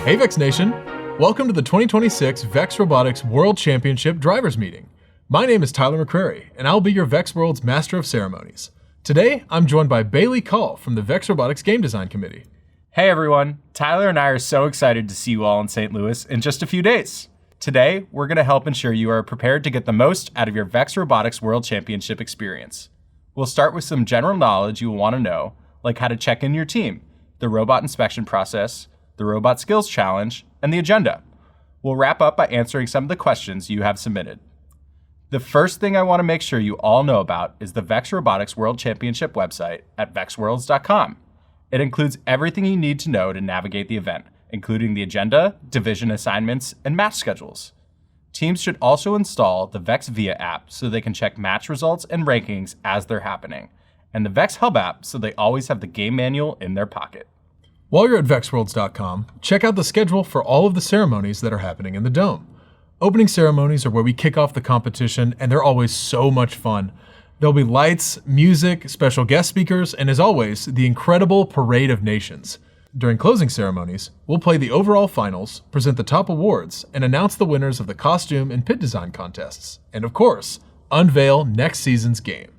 Hey Vex Nation! Welcome to the 2026 Vex Robotics World Championship Drivers Meeting. My name is Tyler McCrary, and I'll be your Vex World's Master of Ceremonies. Today, I'm joined by Bailey Call from the Vex Robotics Game Design Committee. Hey everyone, Tyler and I are so excited to see you all in St. Louis in just a few days. Today, we're going to help ensure you are prepared to get the most out of your Vex Robotics World Championship experience. We'll start with some general knowledge you will want to know, like how to check in your team, the robot inspection process, the Robot Skills Challenge, and the agenda. We'll wrap up by answering some of the questions you have submitted. The first thing I want to make sure you all know about is the Vex Robotics World Championship website at vexworlds.com. It includes everything you need to know to navigate the event, including the agenda, division assignments, and match schedules. Teams should also install the Vex Via app so they can check match results and rankings as they're happening, and the Vex Hub app so they always have the game manual in their pocket. While you're at vexworlds.com, check out the schedule for all of the ceremonies that are happening in the Dome. Opening ceremonies are where we kick off the competition, and they're always so much fun. There'll be lights, music, special guest speakers, and as always, the incredible Parade of Nations. During closing ceremonies, we'll play the overall finals, present the top awards, and announce the winners of the costume and pit design contests. And of course, unveil next season's game.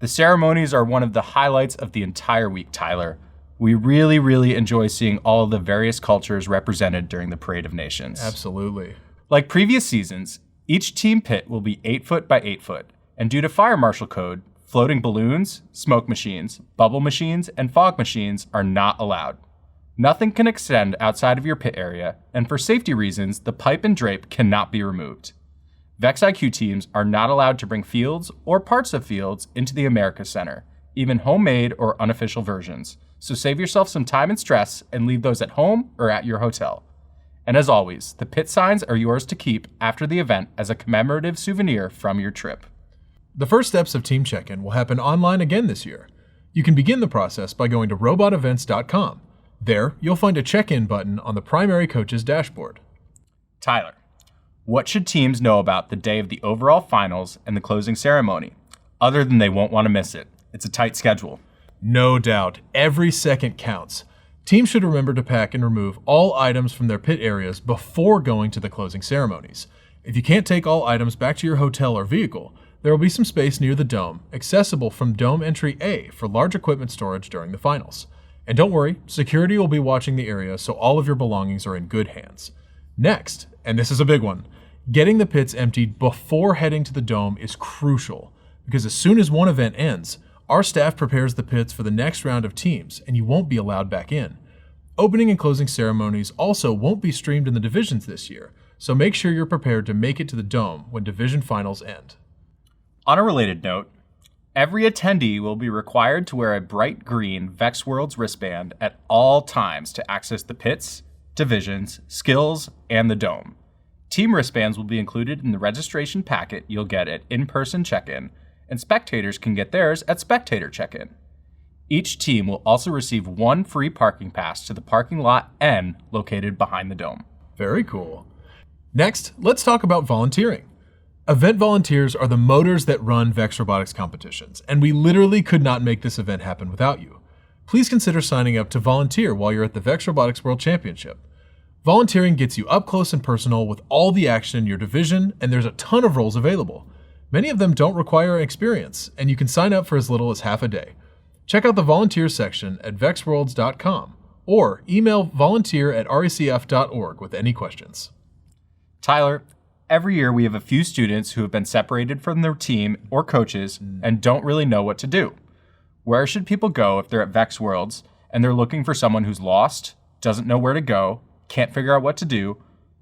The ceremonies are one of the highlights of the entire week, Tyler. We really enjoy seeing all of the various cultures represented during the Parade of Nations. Absolutely. Like previous seasons, each team pit will be 8 foot by 8 foot, and due to fire marshal code, floating balloons, smoke machines, bubble machines, and fog machines are not allowed. Nothing can extend outside of your pit area, and for safety reasons, the pipe and drape cannot be removed. Vex IQ teams are not allowed to bring fields or parts of fields into the America Center, even homemade or unofficial versions. So save yourself some time and stress and leave those at home or at your hotel. And as always, the pit signs are yours to keep after the event as a commemorative souvenir from your trip. The first steps of Team Check-In will happen online again this year. You can begin the process by going to robotevents.com. There, you'll find a check-in button on the primary coach's dashboard. Tyler, what should teams know about the day of the overall finals and the closing ceremony, other than they won't want to miss it? It's a tight schedule. No doubt, every second counts. Teams should remember to pack and remove all items from their pit areas before going to the closing ceremonies. If you can't take all items back to your hotel or vehicle, there will be some space near the Dome, accessible from Dome Entry A for large equipment storage during the finals. And don't worry, security will be watching the area so all of your belongings are in good hands. Next, and this is a big one, getting the pits emptied before heading to the Dome is crucial, because as soon as one event ends, our staff prepares the pits for the next round of teams, and you won't be allowed back in. Opening and closing ceremonies also won't be streamed in the divisions this year, so make sure you're prepared to make it to the Dome when division finals end. On a related note, every attendee will be required to wear a bright green Vex Worlds wristband at all times to access the pits, divisions, skills, and the Dome. Team wristbands will be included in the registration packet you'll get at in-person check-in, and spectators can get theirs at spectator check-in. Each team will also receive one free parking pass to the parking lot N located behind the Dome. Very cool. Next, let's talk about volunteering. Event volunteers are the motors that run Vex Robotics competitions, and we literally could not make this event happen without you. Please consider signing up to volunteer while you're at the Vex Robotics World Championship. Volunteering gets you up close and personal with all the action in your division, and there's a ton of roles available. Many of them don't require experience, and you can sign up for as little as half a day. Check out the volunteer section at vexworlds.com or email volunteer@recf.org with any questions. Tyler, every year we have a few students who have been separated from their team or coaches and don't really know what to do. Where should people go if they're at Vex Worlds and they're looking for someone who's lost, doesn't know where to go, can't figure out what to do,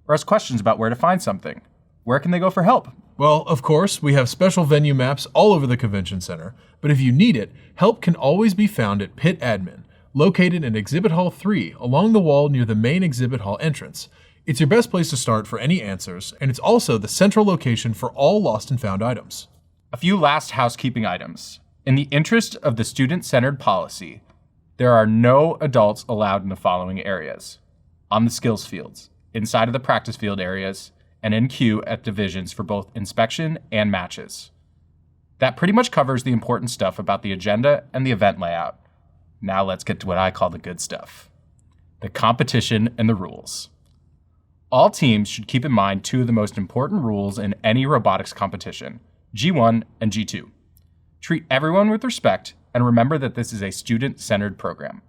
or has questions about where to find something? Where can they go for help? Well, of course, we have special venue maps all over the convention center, but if you need it, help can always be found at Pit Admin, located in Exhibit Hall 3 along the wall near the main exhibit hall entrance. It's your best place to start for any answers, and it's also the central location for all lost and found items. A few last housekeeping items. In the interest of the student-centered policy, there are no adults allowed in the following areas: on the skills fields, inside of the practice field areas, and in queue at divisions for both inspection and matches. That pretty much covers the important stuff about the agenda and the event layout. Now let's get to what I call the good stuff: the competition and the rules. All teams should keep in mind two of the most important rules in any robotics competition, G1 and G2. Treat everyone with respect and remember that this is a student-centered program.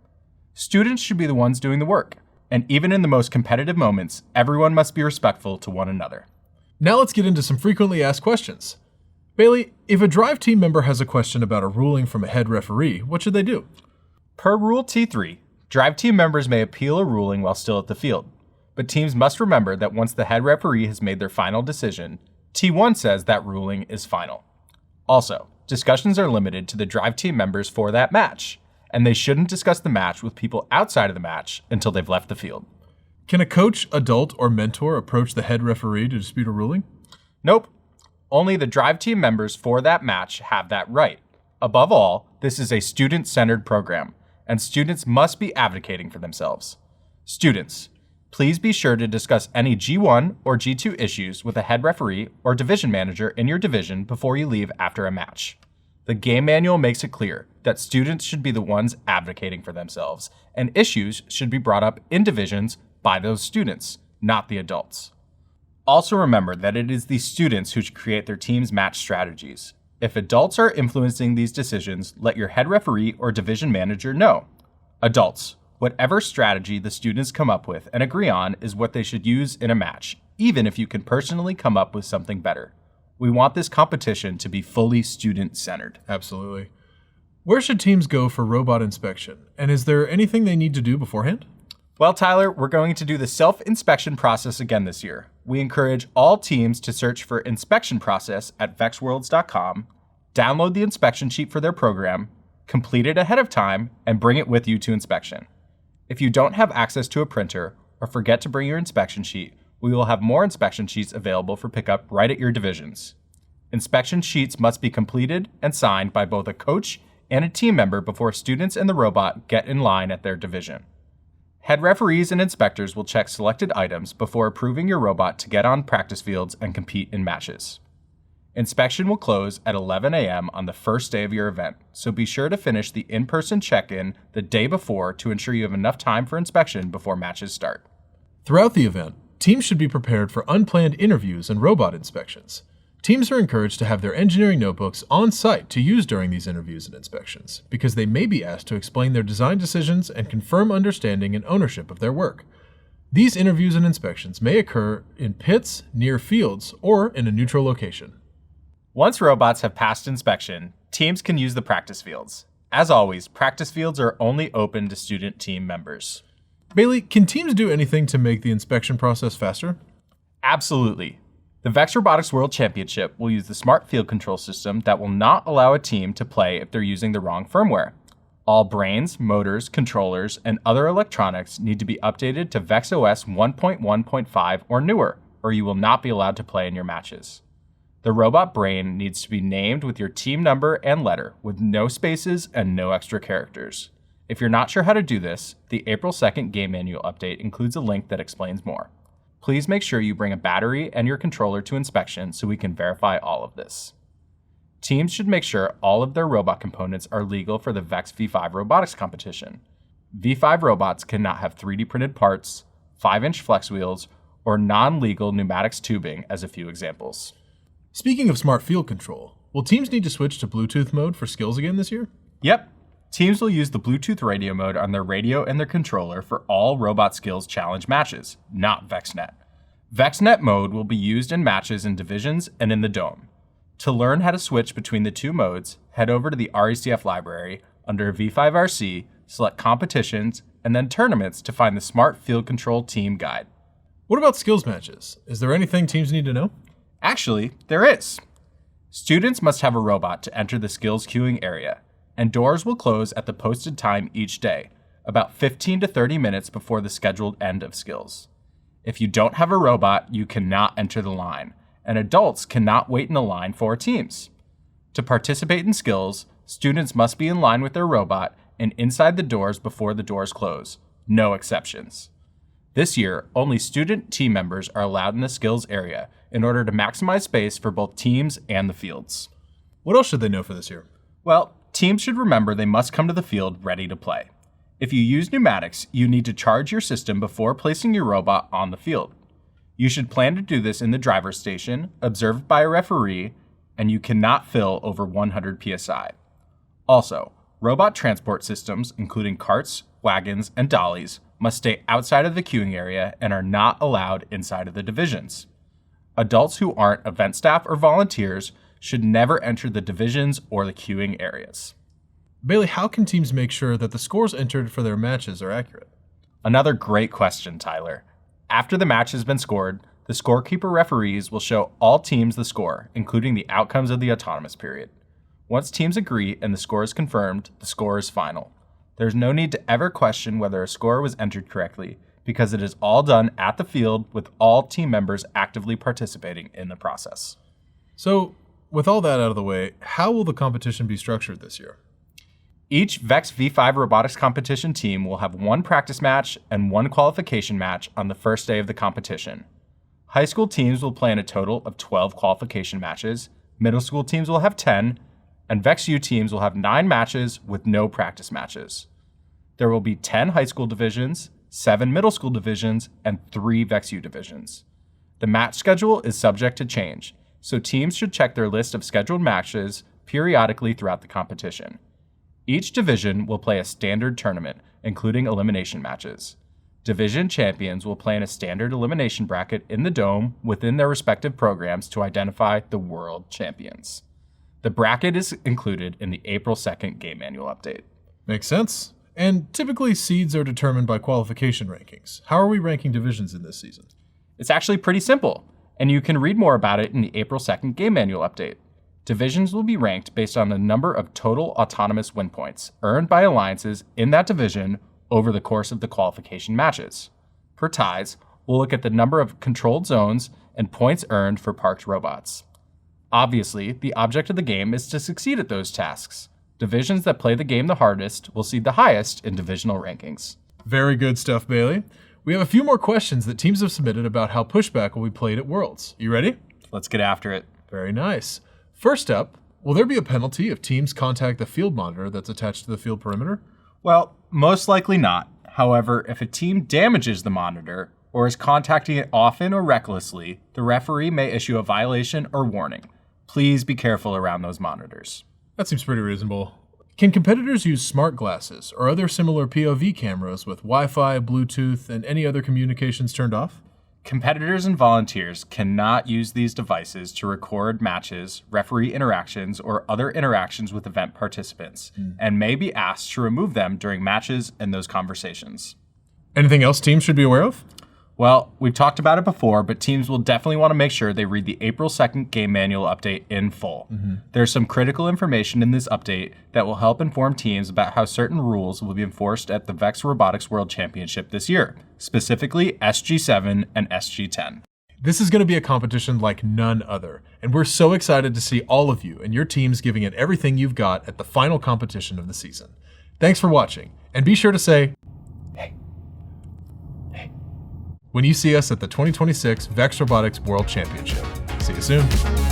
Students should be the ones doing the work, and even in the most competitive moments, everyone must be respectful to one another. Now let's get into some frequently asked questions. Bailey, if a Drive team member has a question about a ruling from a head referee, what should they do? Per Rule T3, Drive team members may appeal a ruling while still at the field, but teams must remember that once the head referee has made their final decision, T1 says that ruling is final. Also, discussions are limited to the Drive team members for that match, and they shouldn't discuss the match with people outside of the match until they've left the field. Can a coach, adult, or mentor approach the head referee to dispute a ruling? Nope. Only the Drive team members for that match have that right. Above all, this is a student-centered program, and students must be advocating for themselves. Students, please be sure to discuss any G1 or G2 issues with a head referee or division manager in your division before you leave after a match. The game manual makes it clear that students should be the ones advocating for themselves, and issues should be brought up in divisions by those students, not the adults. Also remember that it is the students who should create their team's match strategies. If adults are influencing these decisions, let your head referee or division manager know. Adults, whatever strategy the students come up with and agree on is what they should use in a match, even if you can personally come up with something better. We want this competition to be fully student-centered. Absolutely. Where should teams go for robot inspection? And is there anything they need to do beforehand? Well, Tyler, we're going to do the self-inspection process again this year. We encourage all teams to search for inspection process at vexworlds.com, download the inspection sheet for their program, complete it ahead of time, and bring it with you to inspection. If you don't have access to a printer or forget to bring your inspection sheet, we will have more inspection sheets available for pickup right at your divisions. Inspection sheets must be completed and signed by both a coach and a team member before students and the robot get in line at their division. Head referees and inspectors will check selected items before approving your robot to get on practice fields and compete in matches. Inspection will close at 11 a.m. on the first day of your event, so be sure to finish the in-person check-in the day before to ensure you have enough time for inspection before matches start. Throughout the event, teams should be prepared for unplanned interviews and robot inspections. Teams are encouraged to have their engineering notebooks on site to use during these interviews and inspections, because they may be asked to explain their design decisions and confirm understanding and ownership of their work. These interviews and inspections may occur in pits, near fields, or in a neutral location. Once robots have passed inspection, teams can use the practice fields. As always, practice fields are only open to student team members. Bailey, can teams do anything to make the inspection process faster? Absolutely. The VEX Robotics World Championship will use the Smart Field Control System that will not allow a team to play if they're using the wrong firmware. All brains, motors, controllers, and other electronics need to be updated to VEX OS 1.1.5 or newer, or you will not be allowed to play in your matches. The robot brain needs to be named with your team number and letter, with no spaces and no extra characters. If you're not sure how to do this, the April 2nd Game Manual update includes a link that explains more. Please make sure you bring a battery and your controller to inspection so we can verify all of this. Teams should make sure all of their robot components are legal for the VEX V5 robotics competition. V5 robots cannot have 3D printed parts, 5-inch flex wheels, or non-legal pneumatics tubing as a few examples. Speaking of smart field control, will teams need to switch to Bluetooth mode for skills again this year? Yep. Teams will use the Bluetooth radio mode on their radio and their controller for all Robot Skills Challenge matches, not VEXNet. VEXNet mode will be used in matches in divisions and in the Dome. To learn how to switch between the two modes, head over to the RECF library under V5RC, select Competitions, and then Tournaments to find the Smart Field Control Team Guide. What about skills matches? Is there anything teams need to know? Actually, there is. Students must have a robot to enter the skills queuing area, and doors will close at the posted time each day, about 15 to 30 minutes before the scheduled end of skills. If you don't have a robot, you cannot enter the line, and adults cannot wait in the line for teams. To participate in skills, students must be in line with their robot and inside the doors before the doors close, no exceptions. This year, only student team members are allowed in the skills area in order to maximize space for both teams and the fields. What else should they know for this year? Well, teams should remember they must come to the field ready to play. If you use pneumatics, you need to charge your system before placing your robot on the field. You should plan to do this in the driver's station, observed by a referee, and you cannot fill over 100 psi. Also, robot transport systems, including carts, wagons, and dollies, must stay outside of the queuing area and are not allowed inside of the divisions. Adults who aren't event staff or volunteers should never enter the divisions or the queuing areas. Bailey, how can teams make sure that the scores entered for their matches are accurate? Another great question, Tyler. After the match has been scored, the scorekeeper referees will show all teams the score, including the outcomes of the autonomous period. Once teams agree and the score is confirmed, the score is final. There's no need to ever question whether a score was entered correctly, because it is all done at the field with all team members actively participating in the process. So, with all that out of the way, how will the competition be structured this year? Each VEX V5 robotics competition team will have one practice match and one qualification match on the first day of the competition. High school teams will play in a total of 12 qualification matches, middle school teams will have 10, and VEX U teams will have 9 matches with no practice matches. There will be 10 high school divisions, 7 middle school divisions, and 3 VEX U divisions. The match schedule is subject to change, so teams should check their list of scheduled matches periodically throughout the competition. Each division will play a standard tournament, including elimination matches. Division champions will play in a standard elimination bracket in the dome within their respective programs to identify the world champions. The bracket is included in the April 2nd game manual update. Makes sense. And typically seeds are determined by qualification rankings. How are we ranking divisions in this season? It's actually pretty simple, and you can read more about it in the April 2nd game manual update. Divisions will be ranked based on the number of total autonomous win points earned by alliances in that division over the course of the qualification matches. For ties, we'll look at the number of controlled zones and points earned for parked robots. Obviously, the object of the game is to succeed at those tasks. Divisions that play the game the hardest will seed the highest in divisional rankings. Very good stuff, Bailey. We have a few more questions that teams have submitted about how pushback will be played at Worlds. You ready? Let's get after it. Very nice. First up, will there be a penalty if teams contact the field monitor that's attached to the field perimeter? Well, most likely not. However, if a team damages the monitor or is contacting it often or recklessly, the referee may issue a violation or warning. Please be careful around those monitors. That seems pretty reasonable. Can competitors use smart glasses or other similar POV cameras with Wi-Fi, Bluetooth, and any other communications turned off? Competitors and volunteers cannot use these devices to record matches, referee interactions, or other interactions with event participants, and may be asked to remove them during matches and those conversations. Anything else teams should be aware of? Well, we've talked about it before, but teams will definitely want to make sure they read the April 2nd game manual update in full. There's some critical information in this update that will help inform teams about how certain rules will be enforced at the VEX Robotics World Championship this year, specifically SG7 and SG10. This is going to be a competition like none other, and we're so excited to see all of you and your teams giving it everything you've got at the final competition of the season. Thanks for watching, and be sure to say, hey, when you see us at the 2026 VEX Robotics World Championship. See you soon.